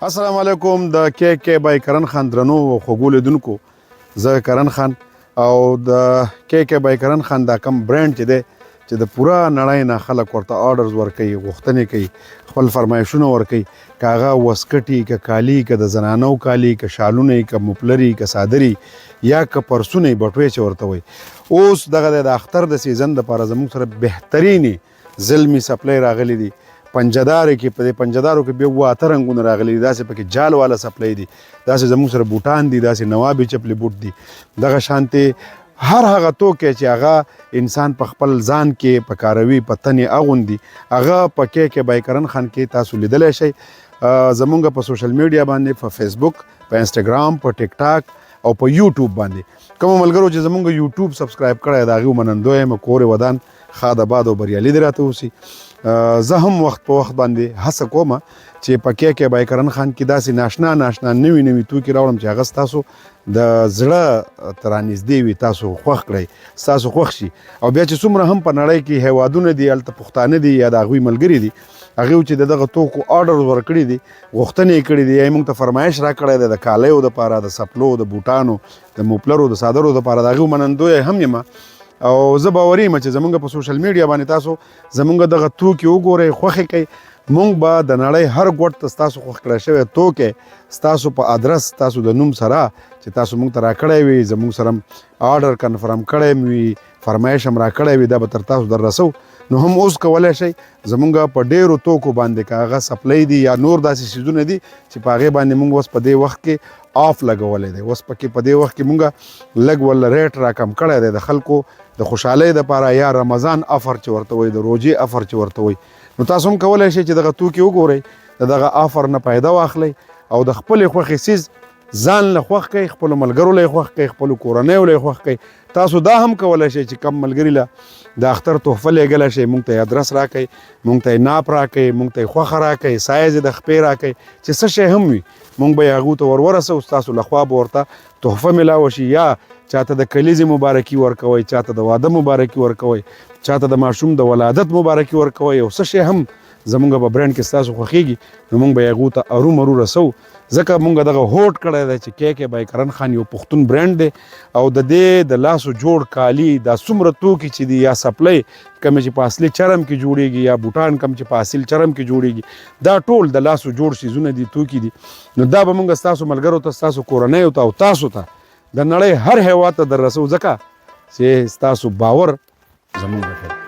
السلام علیکم د کې کې بای کرن خان درنو خوږو لیدونکو زه کرن خان او د کې کې بای کرن خان دا کم برانډ چې دی چې د پوره نړۍ نه خلک ورته آرډرز ورکوي غوښتنې کوي خپل فرمایشونه ورکوي که هغه وسکټي که کالي که د زنانو کالي که شالونه که مپلري که صادري یا که پرسونه بټوې چې ورته وایي اوس دغه د اختر د سیزن دپاره زموږ سره بهترینې زلمي سپلای راغلی دي پنجدار کې په دې پنجدارو کې بیا اووه اته رنګونه راغلي دي داسې پکې جال والا سپلای دي داسې زموږ سره بوټان دي داسې نوابي چپلې بوټ دي دغه شانتې هر هغه توکی چې هغه انسان په خپل ځان کې په کاروي په تنې اغوندي هغه په کې کې بای کرن خان کې تاسو لیدلی شئ زمونږ په سوشل میډیا باندې په فیسبوک په انسټاګرام په ټیک ټاک او په یوټیوب باندې کوم ملګرو چې زمونږ یوټیوب سبسکرایب کړی د هغې منندوی یم کور ودان ښاد آباد او بریالي دې راته اوسي زه هم وخت په وخت باندې هڅه کوم چې په کې کې بای کرن خان کې داسې ناشنا نوي نوي توکي راوړم چې هغه ستاسو د زړه ته رانږدې وي تاسو خوښ کړئ ستاسو خوښ شي او بیا چې څومره هم په نړۍ کې هیوادونه دي هلته پښتانه دي یا د هغوی ملګري دي هغې چې د دغه توکو آرډر ورکړي دي غوښتنې یې کړي دي یا یې موږ ته فرمایش راکړی دی د کالیو دپاره د سپلو د بوټانو د موپلرو د صادرو دپاره د هغې منندوی هم یم او زه باوري یم چې زمونږ په سوشل میډیا باندې تاسو زمونږ دغه توکي وګورئ خوښې کوئ مونږ به د نړۍ هر ګوټ ته ستاسو خوښ کړی شوی توکی ستاسو په ادرس ستاسو د نوم سره چې تاسو مونږ ته راکړی وي زمونږ سره آرډر کنفرم کړی م وي فرمایش هم راکړی وي دا به تر تاسو در رسو نو هم اوس کولی شئ زمونږ په ډیرو توکو باندې که هغه سپلی دي یا نور داسې څیزونه دي چې په هغې باندې مونږ اوس په دې وخت کې آف لګولی دی اوس پکې په دې وخت کې مونږ لږ ول ریټ راکم کړی دی د خلکو د خوشحالۍ دپاره یا رمضان افر چې ورته وایي د روژې افر چې ورته وایي نو تاسو هم کولی شئ چې دغه توکي وګورئ د دغه افر نه فایده واخلئ او د خپلې خوښې څیز ځان له خوښ کوئ خپلو ملګرو له یې خوښ کوئ خپلو کورنیو له یې خوښ کوئ تاسو دا هم کولی شئ چې کم ملګري له د اختر تحفه لیږلی شئ مونږ ته یې ادرس راکئ مونږ ته یې ناپ راکئ مونږ ته یې خوښه راکئ سایز یې د خپې راکئ چې څه شی هم وي مونږ به یې هغو ته ورسو ستاسو لخوا به ورته تحفه میلاوه شي یا چاته د کلیزې مبارکي ورکوئ چاته د واده مبارکي ورکوئ چاته د ماشوم د ولادت مبارکي ورکوئ او څه شی هم زمونږ په برانډ کې ستاسو خوښیږي نو مونږ به یې هغو ته ارومرو رسو ځکه مونږ دغه هوډ کړی دی چې کې بای کرن خان یو پښتون برانډ دی او د دې د لاسو جوړ کالي دا څومره توکي چې دي یا سپلی کوم چې په اصلي چرم کې جوړیږي یا بوټان کوم چې په اصل چرم کې جوړیږي دا ټول د لاسو جوړ څیزونه دي توکي دي نو دا به مونږ ستاسو ملګرو ته ستاسو کورنیو ته او تاسو ته د نړۍ هر هیواد ته در رسو ځکه چې ستاسو باور زموږ د خیر